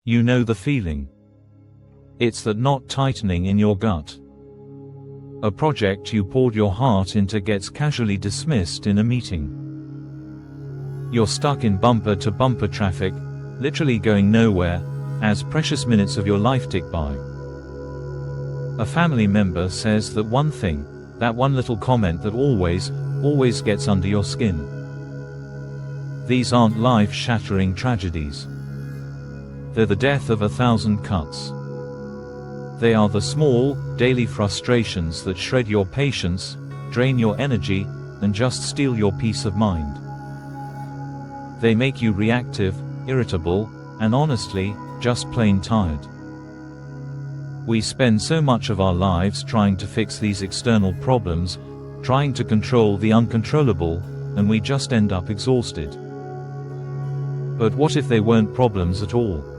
You know the feeling. It's that knot tightening in your gut. A project you poured your heart into gets casually dismissed in a meeting. You're stuck in bumper-to-bumper traffic, literally going nowhere, as precious minutes of your life tick by. A family member says that one thing, that one little comment that always gets under your skin. These aren't life-shattering tragedies. They're the death of 1,000 cuts. They are the small, daily frustrations that shred your patience, drain your energy, and just steal your peace of mind. They make you reactive, irritable, and honestly, just plain tired. We spend so much of our lives trying to fix these external problems, trying to control the uncontrollable, and we just end up exhausted. But what if they weren't problems at all?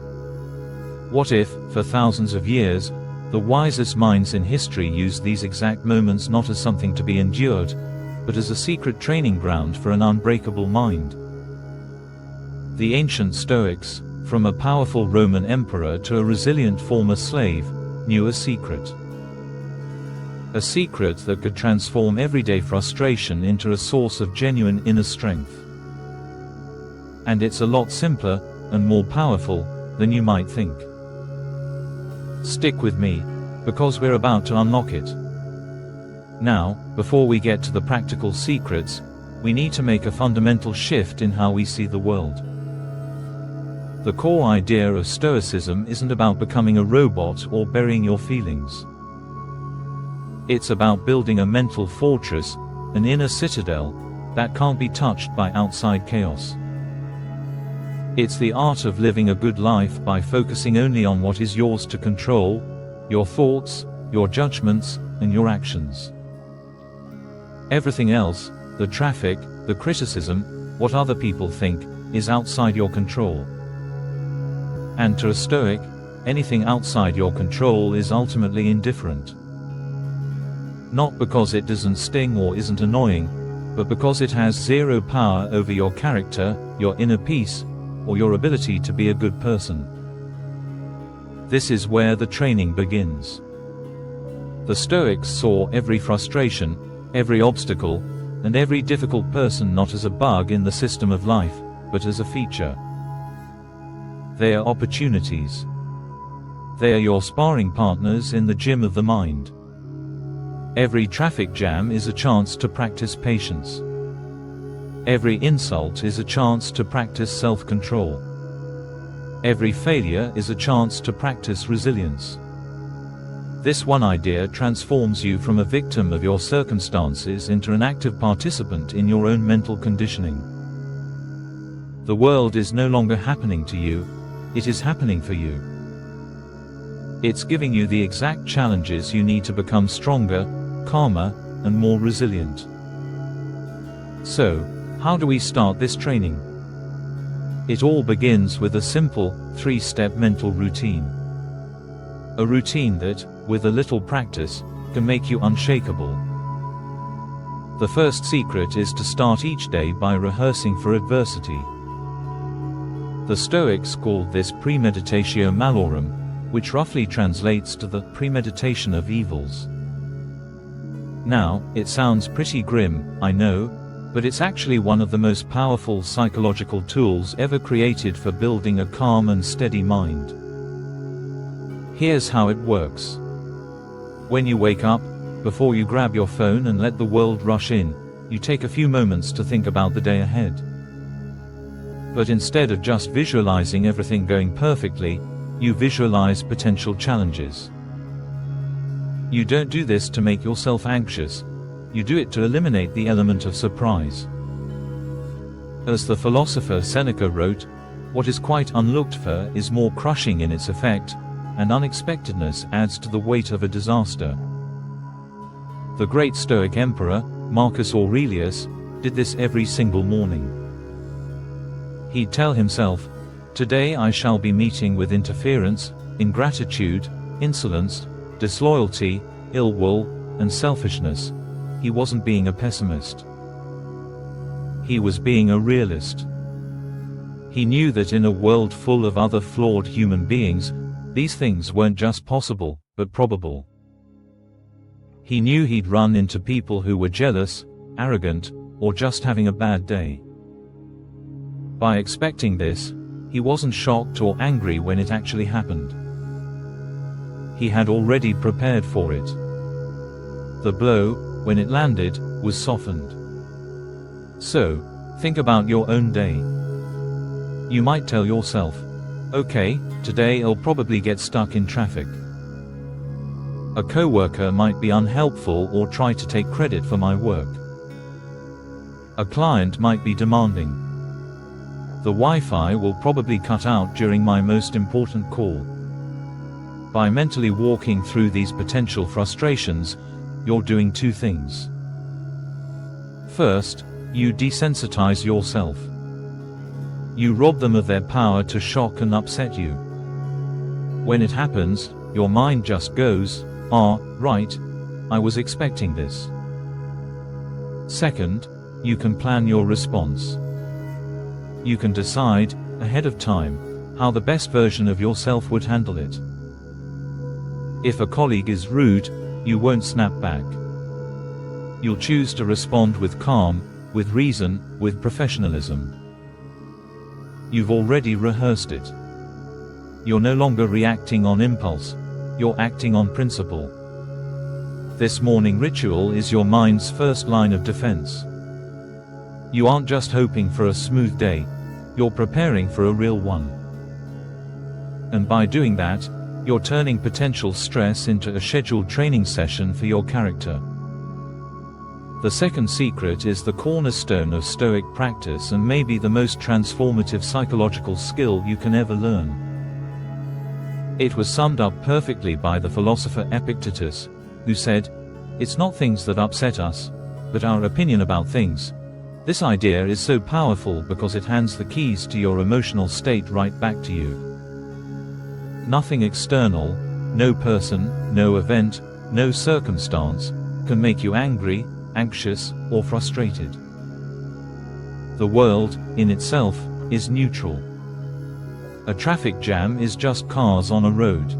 What if, for thousands of years, the wisest minds in history used these exact moments not as something to be endured, but as a secret training ground for an unbreakable mind? The ancient Stoics, from a powerful Roman emperor to a resilient former slave, knew a secret. A secret that could transform everyday frustration into a source of genuine inner strength. And it's a lot simpler, and more powerful, than you might think. Stick with me, because we're about to unlock it. Now, before we get to the practical secrets, we need to make a fundamental shift in how we see the world. The core idea of Stoicism isn't about becoming a robot or burying your feelings. It's about building a mental fortress, an inner citadel, that can't be touched by outside chaos. It's the art of living a good life by focusing only on what is yours to control: your thoughts, your judgments, and your actions. Everything else, the traffic, the criticism, what other people think, is outside your control. And to a Stoic, anything outside your control is ultimately indifferent. Not because it doesn't sting or isn't annoying, but because it has zero power over your character, your inner peace, or your ability to be a good person. This is where the training begins. The Stoics saw every frustration, every obstacle, and every difficult person not as a bug in the system of life, but as a feature. They are opportunities. They are your sparring partners in the gym of the mind. Every traffic jam is a chance to practice patience. Every insult is a chance to practice self-control. Every failure is a chance to practice resilience. This one idea transforms you from a victim of your circumstances into an active participant in your own mental conditioning. The world is no longer happening to you, it is happening for you. It's giving you the exact challenges you need to become stronger, calmer, and more resilient. So, how do we start this training? It all begins with a simple, 3-step mental routine. A routine that, with a little practice, can make you unshakable. The first secret is to start each day by rehearsing for adversity. The Stoics called this premeditatio malorum, which roughly translates to the premeditation of evils. Now, it sounds pretty grim, I know, but it's actually one of the most powerful psychological tools ever created for building a calm and steady mind. Here's how it works. When you wake up, before you grab your phone and let the world rush in, you take a few moments to think about the day ahead. But instead of just visualizing everything going perfectly, you visualize potential challenges. You don't do this to make yourself anxious. You do it to eliminate the element of surprise. As the philosopher Seneca wrote, what is quite unlooked for is more crushing in its effect, and unexpectedness adds to the weight of a disaster. The great Stoic emperor, Marcus Aurelius, did this every single morning. He'd tell himself, "Today I shall be meeting with interference, ingratitude, insolence, disloyalty, ill will, and selfishness." He wasn't being a pessimist. He was being a realist. He knew that in a world full of other flawed human beings, these things weren't just possible, but probable. He knew he'd run into people who were jealous, arrogant, or just having a bad day. By expecting this, he wasn't shocked or angry when it actually happened. He had already prepared for it. The blow, when it landed, was softened. So, think about your own day. You might tell yourself, okay, today I'll probably get stuck in traffic. A coworker might be unhelpful or try to take credit for my work. A client might be demanding. The Wi-Fi will probably cut out during my most important call. By mentally walking through these potential frustrations, you're doing two things. First, you desensitize yourself. You rob them of their power to shock and upset you. When it happens, your mind just goes, "Ah, right, I was expecting this." Second, you can plan your response. You can decide, ahead of time, how the best version of yourself would handle it. If a colleague is rude, you won't snap back. You'll choose to respond with calm, with reason, with professionalism. You've already rehearsed it. You're no longer reacting on impulse, you're acting on principle. This morning ritual is your mind's first line of defense. You aren't just hoping for a smooth day, you're preparing for a real one. And by doing that, you're turning potential stress into a scheduled training session for your character. The second secret is the cornerstone of Stoic practice and maybe the most transformative psychological skill you can ever learn. It was summed up perfectly by the philosopher Epictetus, who said, "It's not things that upset us, but our opinion about things." This idea is so powerful because it hands the keys to your emotional state right back to you. Nothing external, no person, no event, no circumstance, can make you angry, anxious, or frustrated. The world, in itself, is neutral. A traffic jam is just cars on a road.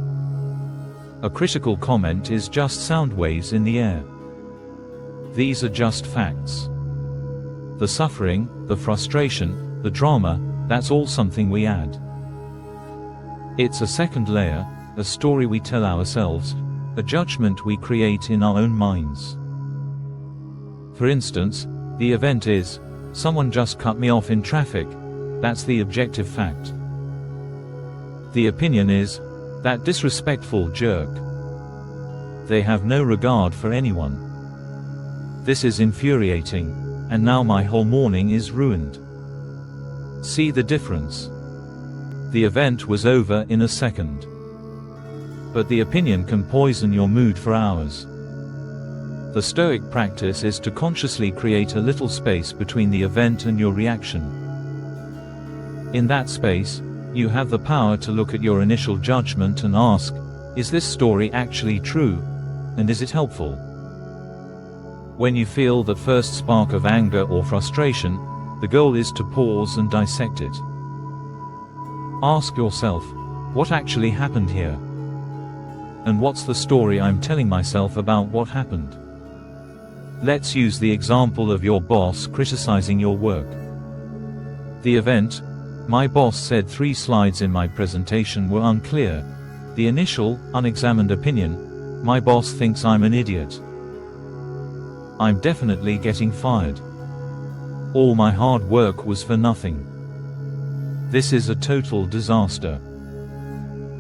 A critical comment is just sound waves in the air. These are just facts. The suffering, the frustration, the drama, that's all something we add. It's a second layer, a story we tell ourselves, a judgment we create in our own minds. For instance, the event is, someone just cut me off in traffic, that's the objective fact. The opinion is, that disrespectful jerk. They have no regard for anyone. This is infuriating, and now my whole morning is ruined. See the difference? The event was over in a second. But the opinion can poison your mood for hours. The Stoic practice is to consciously create a little space between the event and your reaction. In that space, you have the power to look at your initial judgment and ask, is this story actually true? And is it helpful? When you feel that first spark of anger or frustration, the goal is to pause and dissect it. Ask yourself, what actually happened here? And what's the story I'm telling myself about what happened? Let's use the example of your boss criticizing your work. The event, my boss said 3 slides in my presentation were unclear. The initial, unexamined opinion, my boss thinks I'm an idiot. I'm definitely getting fired. All my hard work was for nothing. This is a total disaster.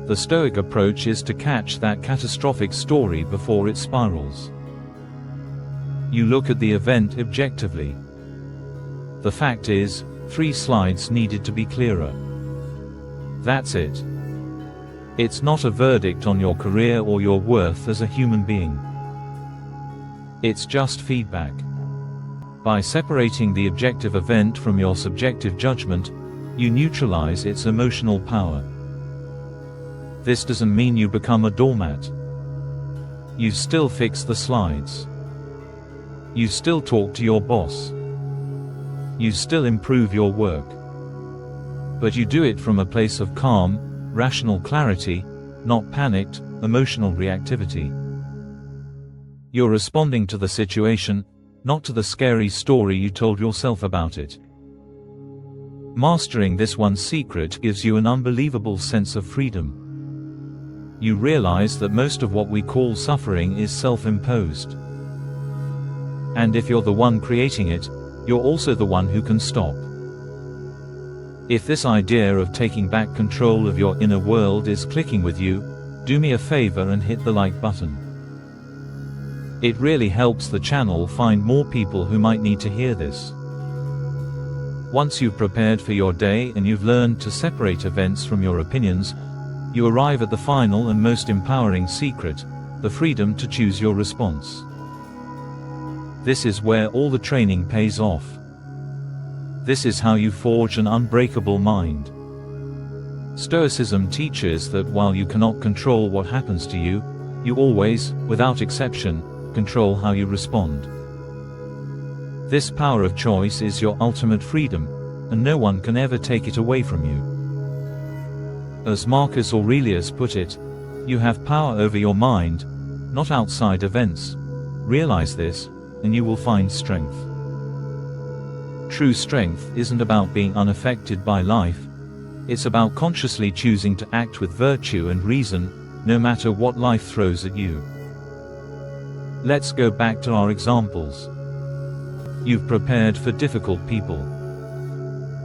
The Stoic approach is to catch that catastrophic story before it spirals. You look at the event objectively. The fact is, 3 slides needed to be clearer. That's it. It's not a verdict on your career or your worth as a human being. It's just feedback. By separating the objective event from your subjective judgment, you neutralize its emotional power. This doesn't mean you become a doormat. You still fix the slides. You still talk to your boss. You still improve your work. But you do it from a place of calm, rational clarity, not panicked, emotional reactivity. You're responding to the situation, not to the scary story you told yourself about it. Mastering this one secret gives you an unbelievable sense of freedom. You realize that most of what we call suffering is self-imposed. And if you're the one creating it, you're also the one who can stop. If this idea of taking back control of your inner world is clicking with you, do me a favor and hit the like button. It really helps the channel find more people who might need to hear this. Once you've prepared for your day and you've learned to separate events from your opinions, you arrive at the final and most empowering secret, the freedom to choose your response. This is where all the training pays off. This is how you forge an unbreakable mind. Stoicism teaches that while you cannot control what happens to you, you always, without exception, control how you respond. This power of choice is your ultimate freedom, and no one can ever take it away from you. As Marcus Aurelius put it, you have power over your mind, not outside events. Realize this, and you will find strength. True strength isn't about being unaffected by life. It's about consciously choosing to act with virtue and reason, no matter what life throws at you. Let's go back to our examples. You've prepared for difficult people.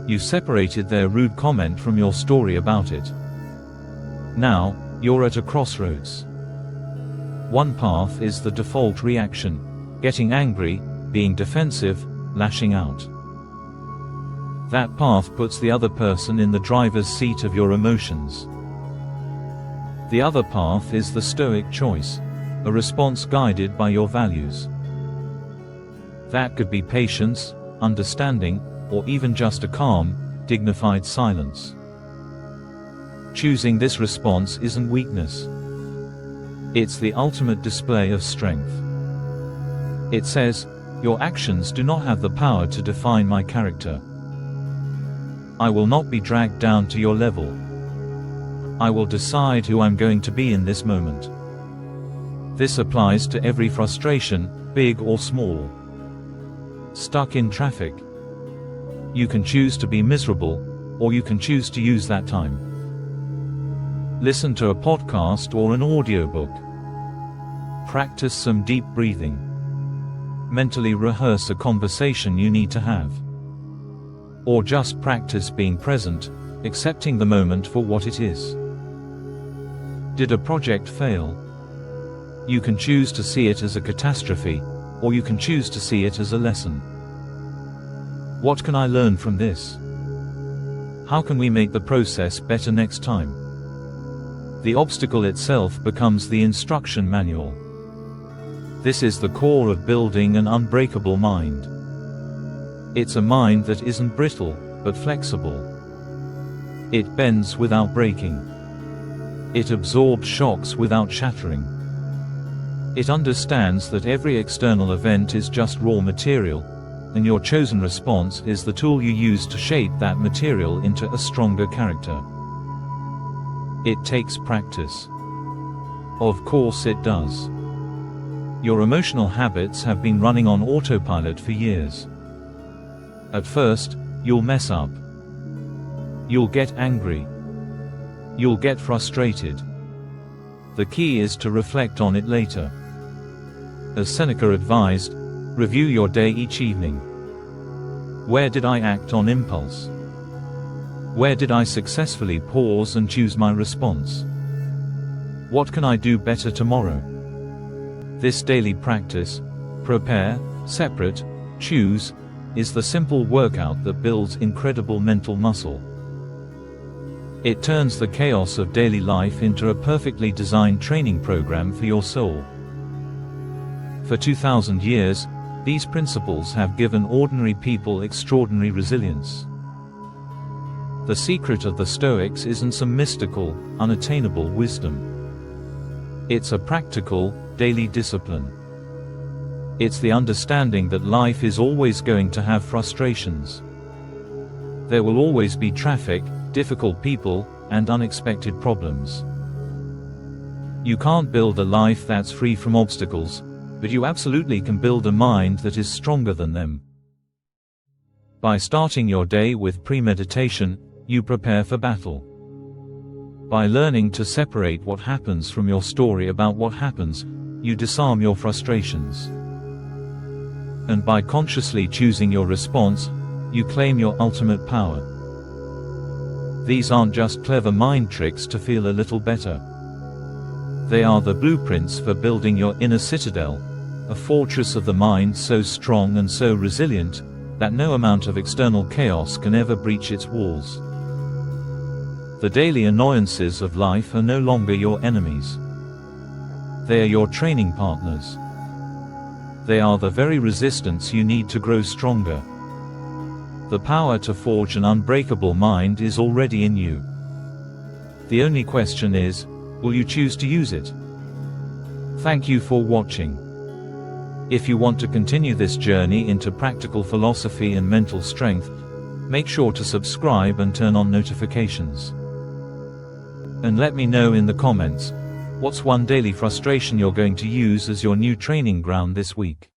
You've separated their rude comment from your story about it. Now, you're at a crossroads. One path is the default reaction, getting angry, being defensive, lashing out. That path puts the other person in the driver's seat of your emotions. The other path is the Stoic choice, a response guided by your values. That could be patience, understanding, or even just a calm, dignified silence. Choosing this response isn't weakness. It's the ultimate display of strength. It says, your actions do not have the power to define my character. I will not be dragged down to your level. I will decide who I'm going to be in this moment. This applies to every frustration, big or small. Stuck in traffic. You can choose to be miserable, or you can choose to use that time. Listen to a podcast or an audiobook. Practice some deep breathing. Mentally rehearse a conversation you need to have. Or just practice being present, accepting the moment for what it is. Did a project fail? You can choose to see it as a catastrophe, or you can choose to see it as a lesson. What can I learn from this? How can we make the process better next time? The obstacle itself becomes the instruction manual. This is the core of building an unbreakable mind. It's a mind that isn't brittle, but flexible. It bends without breaking. It absorbs shocks without shattering. It understands that every external event is just raw material, and your chosen response is the tool you use to shape that material into a stronger character. It takes practice. Of course it does. Your emotional habits have been running on autopilot for years. At first, you'll mess up. You'll get angry. You'll get frustrated. The key is to reflect on it later. As Seneca advised, review your day each evening. Where did I act on impulse? Where did I successfully pause and choose my response? What can I do better tomorrow? This daily practice, prepare, separate, choose, is the simple workout that builds incredible mental muscle. It turns the chaos of daily life into a perfectly designed training program for your soul. For 2,000 years, these principles have given ordinary people extraordinary resilience. The secret of the Stoics isn't some mystical, unattainable wisdom. It's a practical, daily discipline. It's the understanding that life is always going to have frustrations. There will always be traffic, difficult people, and unexpected problems. You can't build a life that's free from obstacles, but you absolutely can build a mind that is stronger than them. By starting your day with premeditation, you prepare for battle. By learning to separate what happens from your story about what happens, you disarm your frustrations. And by consciously choosing your response, you claim your ultimate power. These aren't just clever mind tricks to feel a little better. They are the blueprints for building your inner citadel, a fortress of the mind so strong and so resilient that no amount of external chaos can ever breach its walls. The daily annoyances of life are no longer your enemies. They are your training partners. They are the very resistance you need to grow stronger. The power to forge an unbreakable mind is already in you. The only question is, will you choose to use it? Thank you for watching. If you want to continue this journey into practical philosophy and mental strength, make sure to subscribe and turn on notifications. And let me know in the comments, what's one daily frustration you're going to use as your new training ground this week?